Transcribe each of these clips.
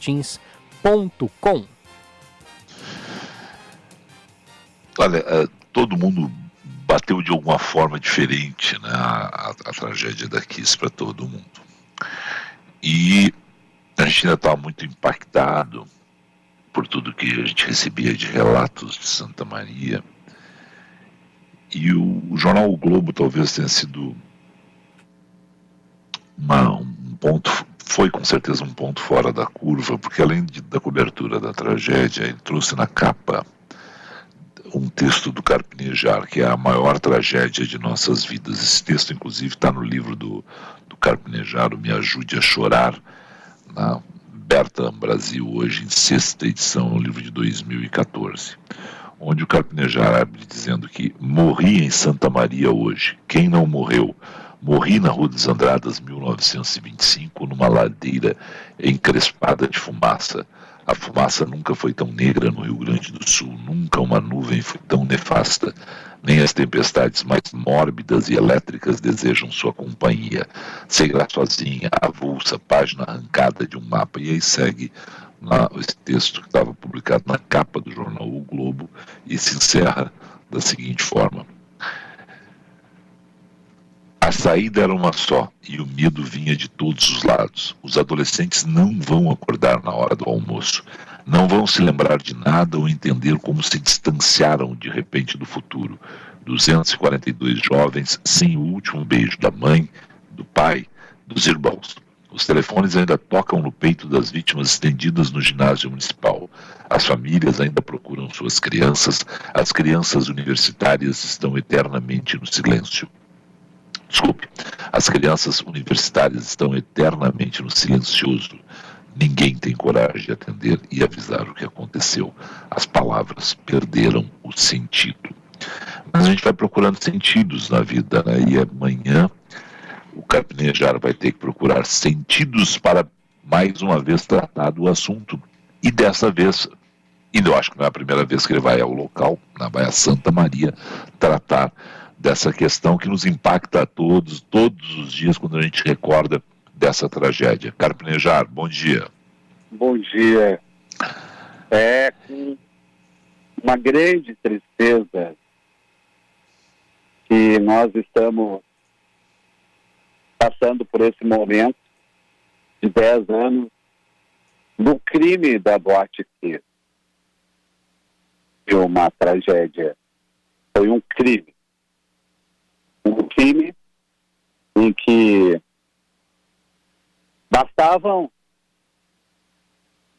martins.com. Olha, todo mundo bateu de alguma forma diferente, né, a tragédia da Kiss para todo mundo. E a gente ainda estava muito impactado por tudo que a gente recebia de relatos de Santa Maria. E o jornal O Globo talvez tenha sido um ponto, foi com certeza um ponto fora da curva, porque além da cobertura da tragédia, ele trouxe na capa um texto do Carpinejar, que é a maior tragédia de nossas vidas. Esse texto, inclusive, está no livro do Carpinejar, o Me Ajude a Chorar, na Berta Brasil, hoje em 6ª edição, um livro de 2014, onde o Carpinejar abre dizendo que morri em Santa Maria hoje. Quem não morreu? Morri na Rua dos Andradas, 1925, numa ladeira encrespada de fumaça. A fumaça nunca foi tão negra no Rio Grande do Sul, nunca uma nuvem foi tão nefasta, nem as tempestades mais mórbidas e elétricas desejam sua companhia. Seguirá sozinha, avulsa, página arrancada de um mapa. E aí segue esse texto que estava publicado na capa do jornal O Globo e se encerra da seguinte forma: a saída era uma só e o medo vinha de todos os lados. Os adolescentes não vão acordar na hora do almoço, não vão se lembrar de nada ou entender como se distanciaram de repente do futuro. 242 jovens sem o último beijo da mãe, do pai, dos irmãos. Os telefones ainda tocam no peito das vítimas estendidas no ginásio municipal. As famílias ainda procuram suas crianças, as crianças universitárias estão eternamente no silêncio. Desculpe, as crianças universitárias estão eternamente no silencioso. Ninguém tem coragem de atender e avisar o que aconteceu. As palavras perderam o sentido. Mas a gente vai procurando sentidos na vida, né? E amanhã o Carpinejar vai ter que procurar sentidos para mais uma vez tratar do assunto. E dessa vez, e eu acho que não é a primeira vez que ele vai ao local, vai a Santa Maria tratar dessa questão que nos impacta a todos os dias quando a gente recorda dessa tragédia. Carpinejar, bom dia. Bom dia. É com uma grande tristeza que nós estamos passando por esse momento de 10 anos do crime da Boate Kiss. Foi uma tragédia, foi um crime. Um crime em que bastavam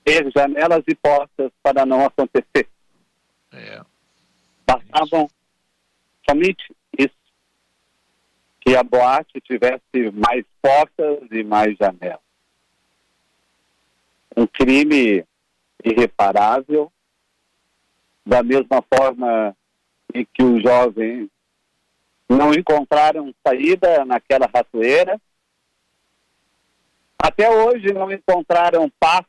ter janelas e portas para não acontecer. Bastavam somente isso, que a boate tivesse mais portas e mais janelas. Um crime irreparável, da mesma forma em que os jovens não encontraram saída naquela ratoeira. Até hoje não encontraram paz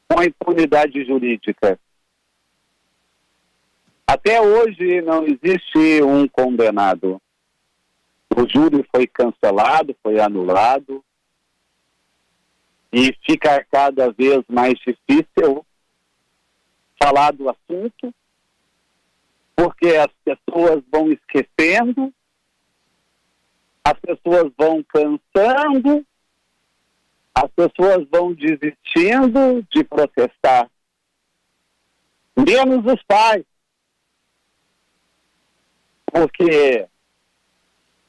com a impunidade jurídica. Até hoje não existe um condenado. O júri foi cancelado, foi anulado, e fica cada vez mais difícil falar do assunto, porque as pessoas vão esquecendo, as pessoas vão cansando, as pessoas vão desistindo de protestar. Menos os pais. Porque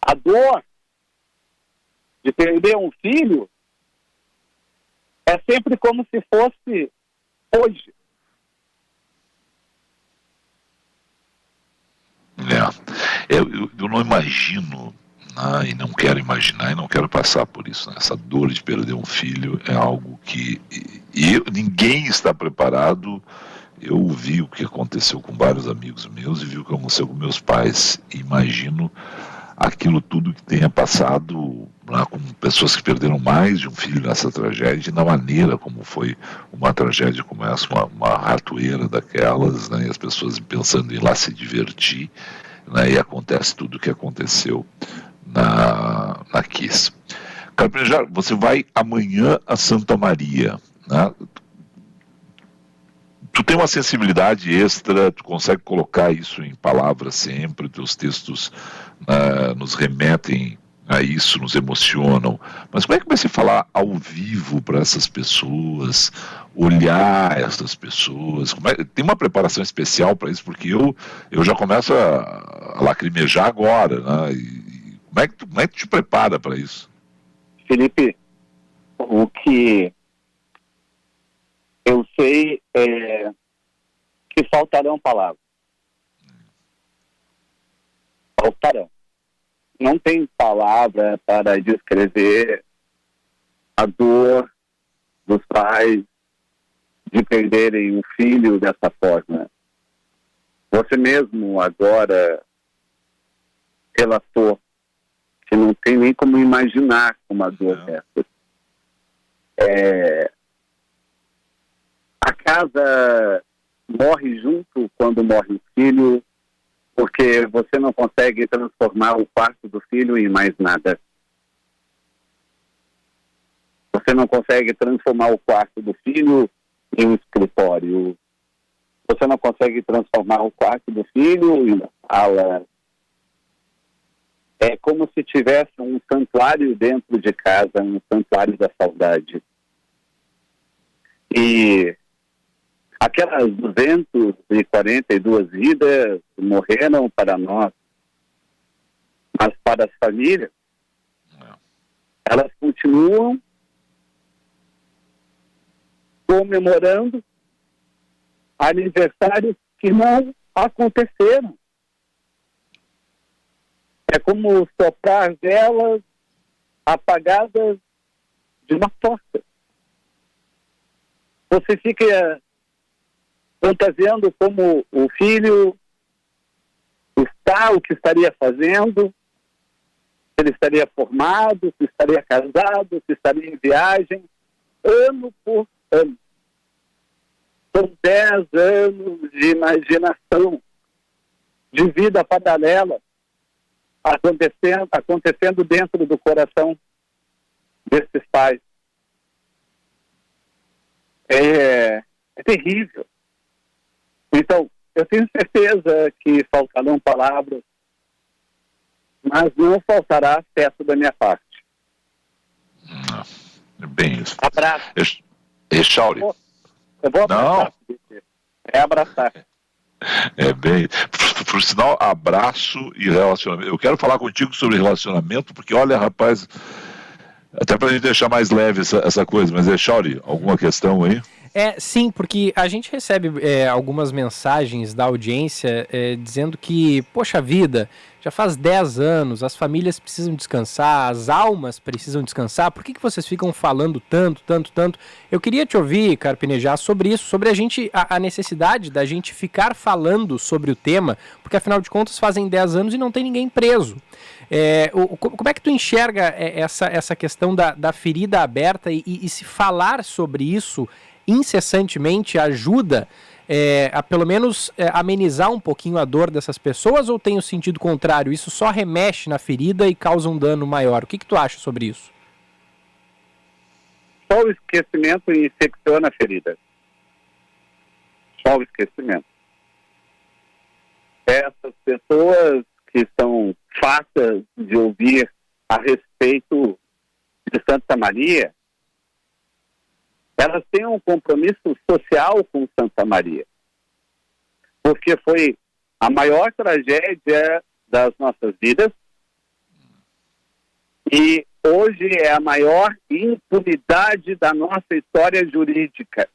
a dor de perder um filho é sempre como se fosse hoje. Eu não imagino, né, e não quero imaginar, e não quero passar por isso, né? Essa dor de perder um filho é algo que ninguém está preparado. Eu vi o que aconteceu com vários amigos meus e vi o que aconteceu com meus pais. Imagino aquilo tudo que tenha passado, né, com pessoas que perderam mais de um filho nessa tragédia, e na maneira como foi uma tragédia como essa, uma ratoeira daquelas, né, e as pessoas pensando em ir lá se divertir, né, e acontece tudo o que aconteceu na Kiss. Carpinejar, você vai amanhã a Santa Maria. né? Tu tem uma sensibilidade extra, tu consegue colocar isso em palavras sempre, teus textos nos remetem a isso, nos emocionam. Mas como é que vai se falar ao vivo para essas pessoas, olhar essas pessoas? Tem uma preparação especial para isso? Porque eu já começo a lacrimejar agora, né? E como é que tu te prepara para isso? Felipe, o que eu sei é que faltarão palavras. Faltarão. Não tem palavra para descrever a dor dos pais de perderem um filho dessa forma. Você mesmo agora relatou que não tem nem como imaginar uma dor dessa. A casa morre junto quando morre o filho, porque você não consegue transformar o quarto do filho em mais nada. Você não consegue transformar o quarto do filho em um escritório. Você não consegue transformar o quarto do filho em uma sala. É como se tivesse um santuário dentro de casa, um santuário da saudade. E aquelas 242 vidas morreram para nós, mas para as famílias, elas continuam comemorando aniversários que não aconteceram. É como soprar velas apagadas de uma tocha. Você fica fantasiando como o filho está, o que estaria fazendo, se ele estaria formado, se estaria casado, se estaria em viagem, ano por ano. São 10 anos de imaginação, de vida paralela, acontecendo dentro do coração desses pais. É terrível. Então, eu tenho certeza que faltarão palavras, mas não faltará afeto da minha parte. É bem isso. Abraço. Echauri. Eu vou abraçar. É abraçar. É bem. Por sinal, abraço e relacionamento. Eu quero falar contigo sobre relacionamento, porque, olha, rapaz, até pra gente deixar mais leve essa coisa, mas Echauri, alguma questão aí? Sim, porque a gente recebe algumas mensagens da audiência dizendo que, poxa vida, já faz 10 anos, as famílias precisam descansar, as almas precisam descansar, por que vocês ficam falando tanto? Eu queria te ouvir, Carpinejar, sobre isso, sobre a necessidade da gente ficar falando sobre o tema, porque afinal de contas fazem 10 anos e não tem ninguém preso. Como é que tu enxerga essa questão da ferida aberta e se falar sobre isso incessantemente ajuda a pelo menos amenizar um pouquinho a dor dessas pessoas, ou tem o sentido contrário? Isso só remexe na ferida e causa um dano maior? O que tu acha sobre isso? Só o esquecimento infecciona a ferida. Só o esquecimento. Essas pessoas que estão fartas de ouvir a respeito de Santa Maria, elas têm um compromisso social com Santa Maria, porque foi a maior tragédia das nossas vidas e hoje é a maior impunidade da nossa história jurídica.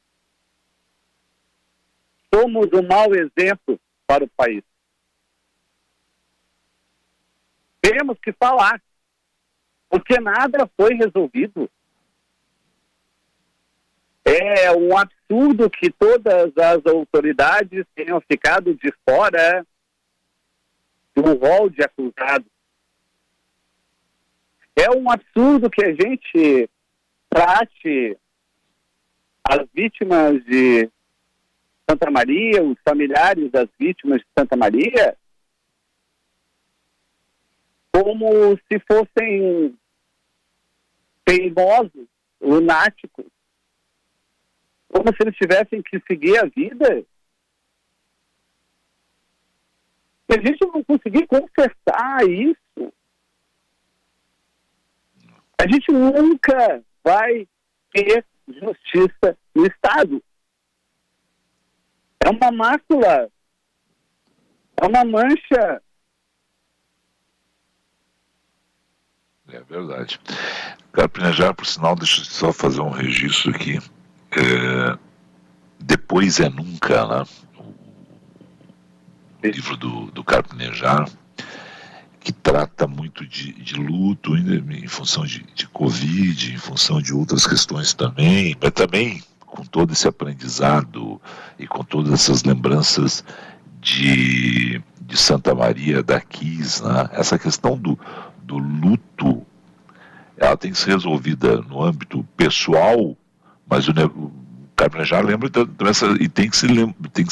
Somos um mau exemplo para o país. Temos que falar, porque nada foi resolvido. É um absurdo que todas as autoridades tenham ficado de fora do rol de acusados. É um absurdo que a gente trate as vítimas de Santa Maria, os familiares das vítimas de Santa Maria, como se fossem teimosos, lunáticos. como se eles tivessem que seguir a vida. Se a gente não conseguir consertar isso, a gente nunca vai ter justiça no Estado. É uma mácula, é uma mancha. É verdade. Carpinejar, por sinal, deixa eu só fazer um registro aqui. Depois é Nunca, né? O livro do Carpinejar, que trata muito de luto, em função de Covid, em função de outras questões também, mas também com todo esse aprendizado e com todas essas lembranças de Santa Maria da Quis, né? Essa questão do luto, ela tem que ser resolvida no âmbito pessoal, mas o Carpinejar lembra e tem que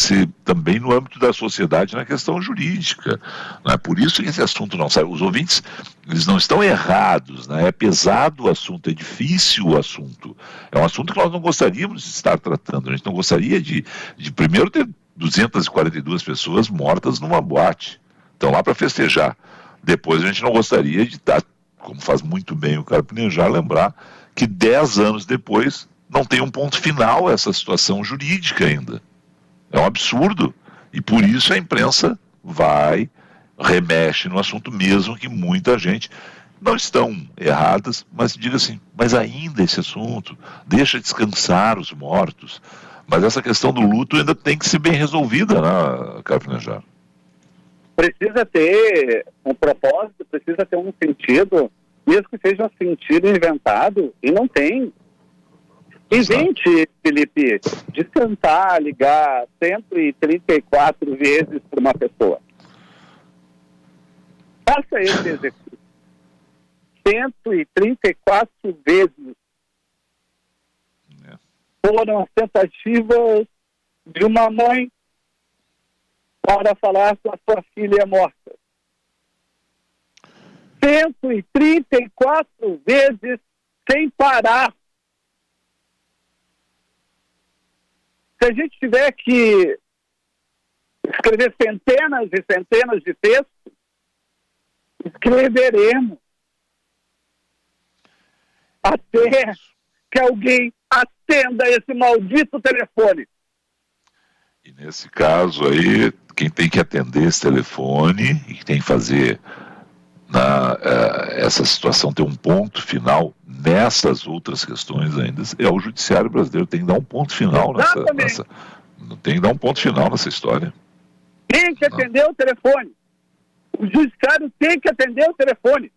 ser também no âmbito da sociedade, na questão jurídica. Não é por isso que esse assunto não sai. Os ouvintes, eles não estão errados, né? É pesado o assunto, é difícil o assunto. É um assunto que nós não gostaríamos de estar tratando. A gente não gostaria de primeiro ter 242 pessoas mortas numa boate. Estão lá para festejar. Depois a gente não gostaria de estar, como faz muito bem o Carpinejar, lembrar que 10 anos depois não tem um ponto final essa situação jurídica ainda. É um absurdo. E por isso a imprensa remexe no assunto, mesmo que muita gente não estão erradas, mas diga assim, mas ainda esse assunto, deixa descansar os mortos. Mas essa questão do luto ainda tem que ser bem resolvida, né, Carpinejar? Precisa ter um propósito, precisa ter um sentido, mesmo que seja um sentido inventado, e não tem. Invente, Felipe, de tentar ligar 134 vezes para uma pessoa. Faça esse exercício. 134 vezes foram as tentativas de uma mãe para falar que a sua filha é morta. 134 vezes sem parar. Se a gente tiver que escrever centenas e centenas de textos, escreveremos até que alguém atenda esse maldito telefone. E nesse caso aí, quem tem que atender esse telefone e que tem que fazer essa situação ter um ponto final nessas outras questões ainda é o judiciário brasileiro. Tem que dar um ponto final tem que dar um ponto final nessa história. Tem que atender o telefone. O judiciário tem que atender o telefone.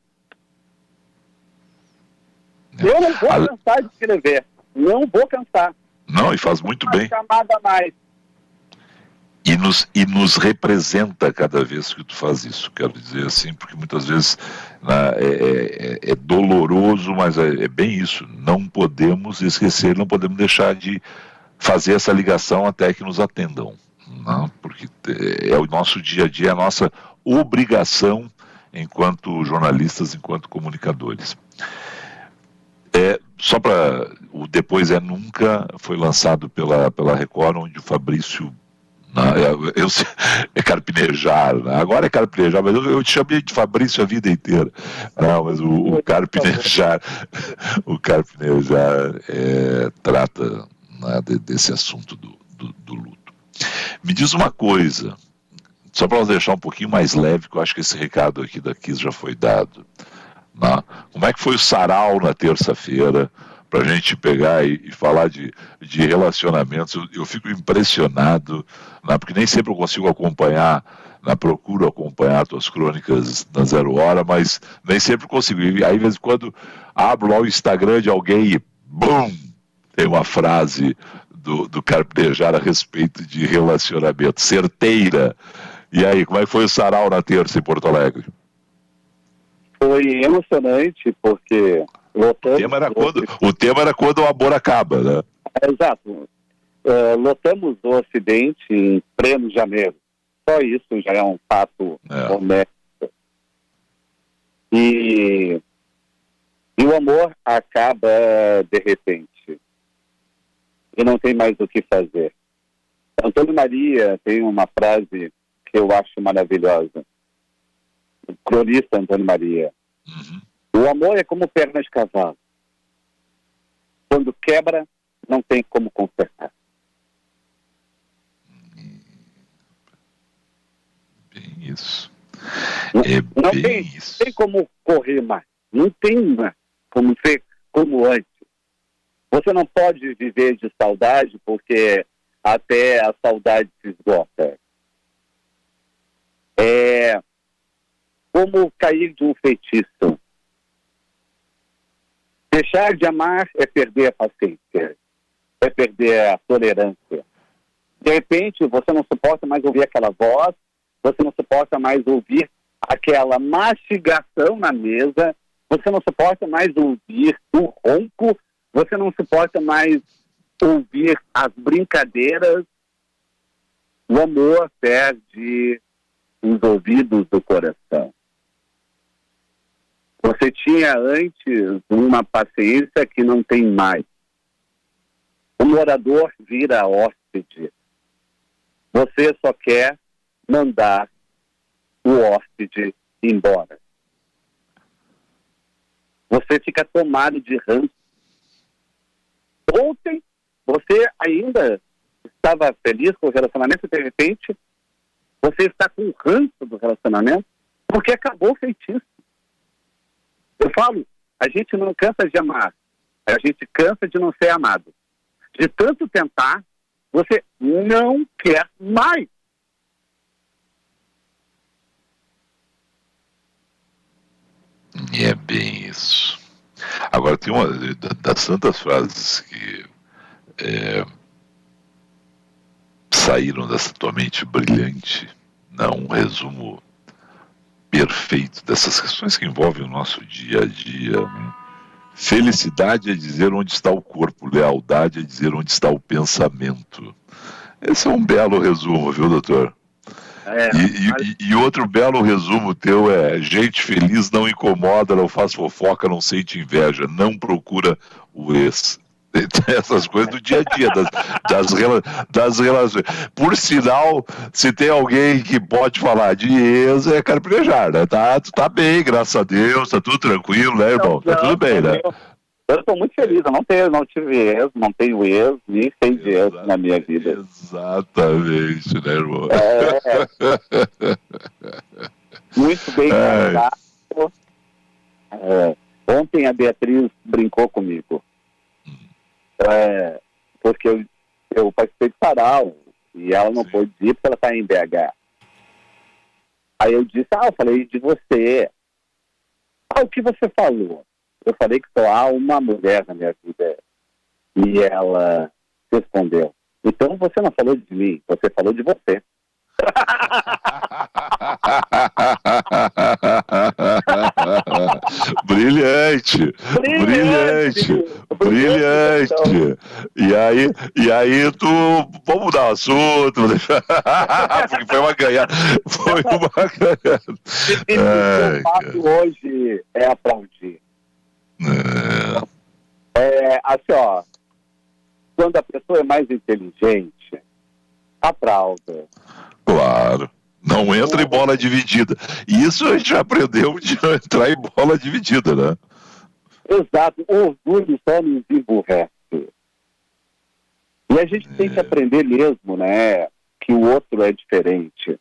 Eu não vou cansar de escrever. Não vou cansar. Não, e faz muito bem. Chamada a mais. E nos representa cada vez que tu faz isso, quero dizer assim, porque muitas vezes é doloroso, mas é bem isso. Não podemos esquecer, não podemos deixar de fazer essa ligação até que nos atendam, não? Porque é o nosso dia a dia, a nossa obrigação enquanto jornalistas, enquanto comunicadores. Só para o Depois é Nunca, foi lançado pela Record, onde o Fabrício é Carpinejar, né? Agora é Carpinejar, mas eu te chamei de Fabrício a vida inteira. Não, mas o Carpinejar trata, né, desse assunto do luto. Me diz uma coisa, só para nós deixar um pouquinho mais leve, que eu acho que esse recado aqui da Kiss já foi dado, né? Como é que foi o sarau na terça-feira? Para a gente pegar e falar de relacionamentos, eu fico impressionado, né, porque nem sempre eu consigo acompanhar, procuro acompanhar as tuas crônicas na 0 Hora, mas nem sempre consigo. E aí, de vez em quando, abro lá o Instagram de alguém e, bum, tem uma frase do Carpinejar a respeito de relacionamento, certeira. E aí, como é que foi o sarau na terça em Porto Alegre? Foi emocionante, porque o tema era quando o amor acaba, né? Exato. Lotamos o Ocidente em pleno janeiro. Só isso já é um fato honesto. E o amor acaba de repente. e não tem mais o que fazer. Antônio Maria tem uma frase que eu acho maravilhosa. O cronista Antônio Maria. O amor é como perna de cavalo. Quando quebra, não tem como consertar. Bem isso. Não tem como correr mais. Não tem mais como ser como antes. Você não pode viver de saudade, porque até a saudade se esgota. É como cair de um feitiço. Deixar de amar é perder a paciência, é perder a tolerância. De repente, você não suporta mais ouvir aquela voz, você não suporta mais ouvir aquela mastigação na mesa, você não suporta mais ouvir o ronco, você não suporta mais ouvir as brincadeiras. O amor perde os ouvidos do coração. Você tinha antes uma paciência que não tem mais. O morador vira hóspede. Você só quer mandar o hóspede embora. Você fica tomado de ranço. Ontem, você ainda estava feliz com o relacionamento e, de repente, você está com ranço do relacionamento porque acabou o feitiço. Eu falo, a gente não cansa de amar, a gente cansa de não ser amado. De tanto tentar, você não quer mais. E é bem isso. Agora, tem uma das tantas frases que saíram dessa tua mente brilhante, um resumo perfeito dessas questões que envolvem o nosso dia a dia, né? Felicidade é dizer onde está o corpo, lealdade é dizer onde está o pensamento. Esse é um belo resumo, viu, doutor? E outro belo resumo teu é: gente feliz não incomoda, não faz fofoca, não sente inveja, não procura o ex. Essas coisas do dia a dia, das relações. Por sinal, se tem alguém que pode falar de ex, é carpinejar, né? Tu tá bem, graças a Deus, tá tudo tranquilo, né, irmão? Tá tudo bem, né? Eu estou muito feliz, eu não tive ex, não tenho ex, nem sei de ex na minha vida. Exatamente, né, irmão? Muito bem casado. Ontem a Beatriz brincou comigo. Porque eu participei de sarau e ela não pôde ir porque ela está em BH. Aí eu disse, eu falei de você. O que você falou? Eu falei que só há uma mulher na minha vida. E ela respondeu, então você não falou de mim, você falou de você. Brilhante. E aí vamos mudar o assunto, porque foi uma ganhada. O que eu faço hoje é aplaudir. Assim, ó, quando a pessoa é mais inteligente, aplauda. Claro. Não entra em bola dividida. E isso a gente já aprendeu de não entrar em bola dividida, né? Exato. O orgulho só nos emburrece. E a gente tem que aprender mesmo, né? Que o outro é diferente.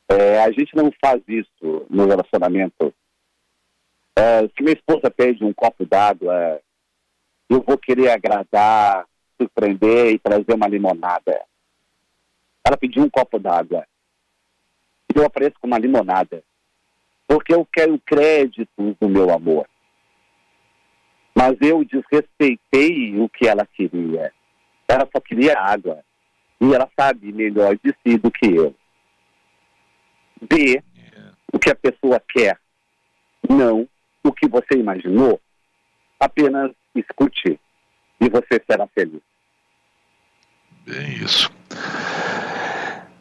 A gente não faz isso no relacionamento. Se minha esposa pede um copo d'água, eu vou querer agradar, surpreender e trazer uma limonada. Ela pediu um copo d'água. Eu apareço com uma limonada. Porque eu quero crédito do meu amor. Mas eu desrespeitei o que ela queria. Ela só queria água. E ela sabe melhor de si do que eu. Dê o que a pessoa quer. Não o que você imaginou. Apenas escute. E você será feliz. Bem isso.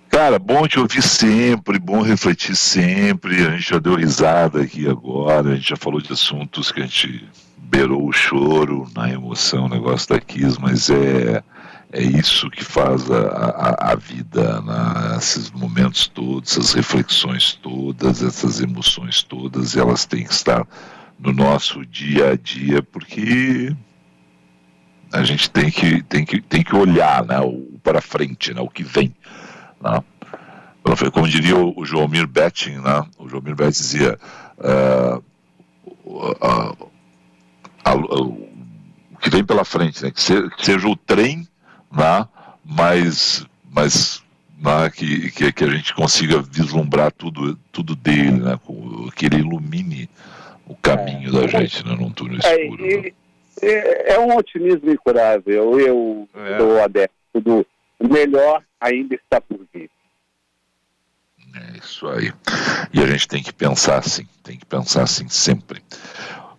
Cara, bom te ouvir sempre, bom refletir sempre. A gente já deu risada aqui agora, a gente já falou de assuntos que a gente beirou o choro na emoção, o negócio da Kiss, mas É isso que faz a vida, né? Esses momentos todos, essas reflexões todas, essas emoções todas, elas têm que estar no nosso dia a dia, porque a gente tem que olhar, né, para frente, né, o que vem, né? Como diria o Joelmir Betting, né? O Joelmir Betting dizia o que vem pela frente, né? Que seja o trem, né? mas né? que a gente consiga vislumbrar tudo dele, né? Que ele ilumine o caminho da gente, né? Num túnel escuro. É um otimismo incurável. Eu sou adepto do melhor ainda está por vir. É isso aí. E a gente tem que pensar assim sempre.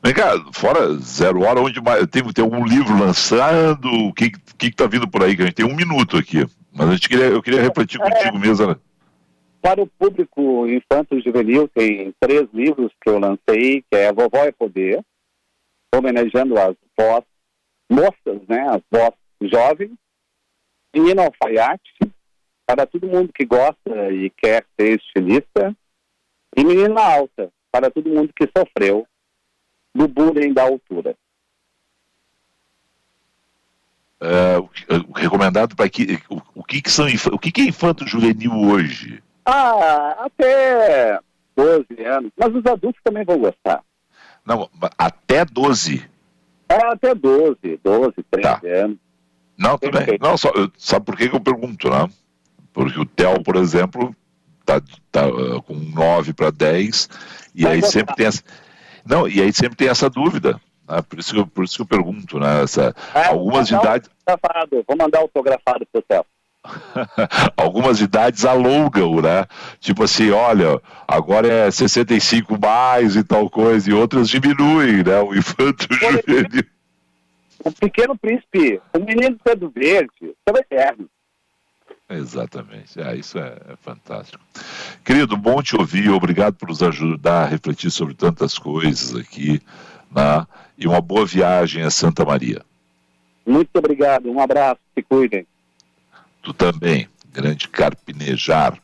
Vem cá, fora Zero Hora, onde mais? Tem algum livro lançando? O que tá vindo por aí? Que a gente tem 1 minuto aqui. Mas eu queria refletir contigo mesmo, né? Para o público infanto-juvenil, tem 3 livros que eu lancei, que é A Vovó é Poder, homenageando as vós moças, né? As vós jovens. Menina Alfaiate, para todo mundo que gosta e quer ser estilista. E Menina Alta, para todo mundo que sofreu do bullying da altura. O recomendado para o que é infanto-juvenil hoje? Até 12 anos, mas os adultos também vão gostar. Não, até 12? Até 12, 13 anos. Não, tudo bem. Não, sabe por que eu pergunto, né? Porque o Theo, por exemplo, tá com 9 para 10, e aí sempre tem essa... Não, e aí sempre tem essa dúvida, né? Por isso que eu pergunto, né? Algumas idades... Vou mandar autografado pro Theo. Algumas idades alongam, né? Tipo assim, olha, agora é 65 mais e tal coisa, e outras diminuem, né? O infanto juvenil. O Pequeno Príncipe, o Menino do Dedo Verde, são eternos. Exatamente, isso é fantástico. Querido, bom te ouvir, obrigado por nos ajudar a refletir sobre tantas coisas aqui, né? E uma boa viagem a Santa Maria. Muito obrigado, um abraço, se cuidem. Tu também, grande Carpinejar.